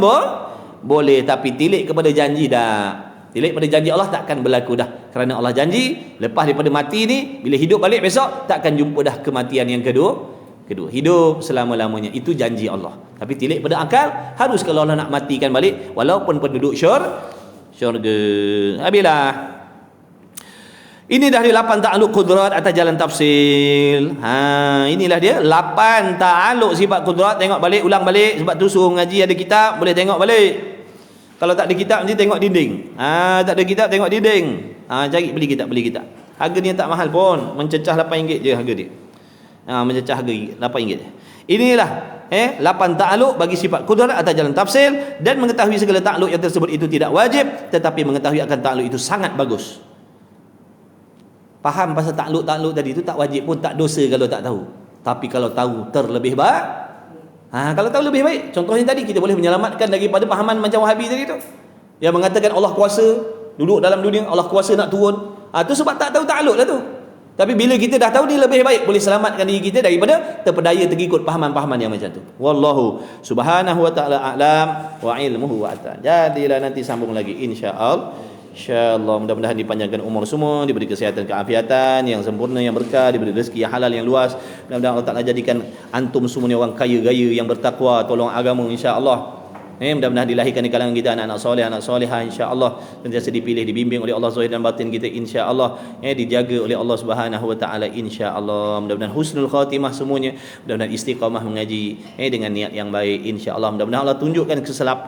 boleh. Tapi tilik kepada janji dah. Tilik pada janji Allah takkan berlaku dah. Kerana Allah janji lepas daripada mati ni, bila hidup balik besok takkan jumpa dah kematian yang kedua. Hidup selama-lamanya. Itu janji Allah. Tapi tilik pada akal, harus kalau Allah nak matikan balik walaupun penduduk syurga. Habislah. Ini dah dia 8 ta'alluq qudrat atas jalan tafsil. Inilah dia 8 ta'alluq sifat qudrat. Tengok balik, ulang balik. Sebab tu suruh mengaji ada kitab, boleh tengok balik. Kalau tak ada kitab nanti tengok dinding. Tak ada kitab tengok dinding. Cari beli kitab. Harga dia tak mahal pun, mencecah RM8 je harga dia. Mencecah harga RM8 je. Inilah 8 ta'alluq bagi sifat qudrat atas jalan tafsil, dan mengetahui segala ta'alluq yang tersebut itu tidak wajib, tetapi mengetahui akan ta'alluq itu sangat bagus. Faham pasal ta'alluq tadi itu tak wajib pun, tak dosa kalau tak tahu. Tapi kalau tahu terlebih baik. Kalau tahu lebih baik. Contohnya tadi kita boleh menyelamatkan daripada pahaman macam Wahabi tadi tu, yang mengatakan Allah kuasa duduk dalam dunia, Allah kuasa nak turun. Tu sebab tak tahu ta'alluq lah tu. Tapi bila kita dah tahu, dia lebih baik, boleh selamatkan diri kita daripada terpedaya terikut pahaman-pahaman yang macam tu. Wallahu subhanahu wa ta'ala a'lam wa ilmuhu wa ata. Jadilah nanti sambung lagi insya-Allah. InsyaAllah mudah-mudahan dipanjangkan umur semua, diberi kesihatan, keafiatan yang sempurna, yang berkah, diberi rezeki yang halal, yang luas. Mudah-mudahan Allah Ta'ala jadikan antum semua ni orang kaya-gaya yang bertakwa, tolong agama insya-Allah. Mudah-mudahan dilahirkan di kalangan kita anak-anak soleh, anak solehah insya-Allah, sentiasa dipilih, dibimbing oleh Allah zahir dan batin kita insya-Allah, dijaga oleh Allah Subhanahu wa taala insya-Allah. Mudah-mudahan husnul khatimah semuanya, mudah-mudahan istiqamah mengaji dengan niat yang baik insya-Allah. Mudah-mudahan Allah tunjukkan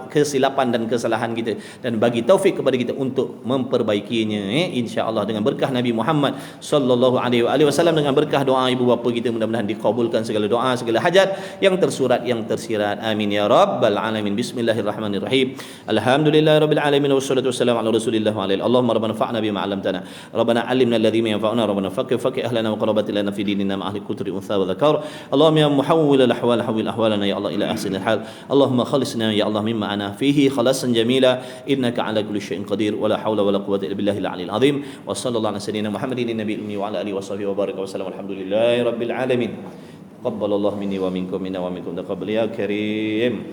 kesilapan dan kesalahan kita dan bagi taufik kepada kita untuk memperbaikinya insya-Allah, dengan berkah Nabi Muhammad sallallahu alaihi wasallam, dengan berkah doa ibu bapa kita, mudah-mudahan dikabulkan segala doa, segala hajat yang tersurat, yang tersirat. Amin ya rabbal alamin. Bismillahirrahmanirrahim. Alhamdulillahirabbil alamin wassalatu wassalamu ala rasulillah wa alihi. Allahumma rabbana fa'na bima 'allamtana. Rabbana 'allimna alladhi yanfa'una. Rabbana faqih ahlana wa qarabat lana fi dinina ma ahli kutri untha wa dzakar. Allahumma ya muhawwil al-ahwal hawwil ahwalana ya Allah ila ahsanil hal. Allahumma khalisna ya Allah mimma ana fihi khalasan jamila innaka 'ala kulli syai'in qadir wa la hawla wa la quwwata illa billahil 'aliyyil 'azim. Wa sallallahu ala sayyidina Muhammadin nabiyil ummi wa ala alihi wa sahbihi wa baraka wa sallam. Alhamdulillahirabbil alamin. Taqabbalallahu minni wa minkum minna wa minkum taqabbal ya karim.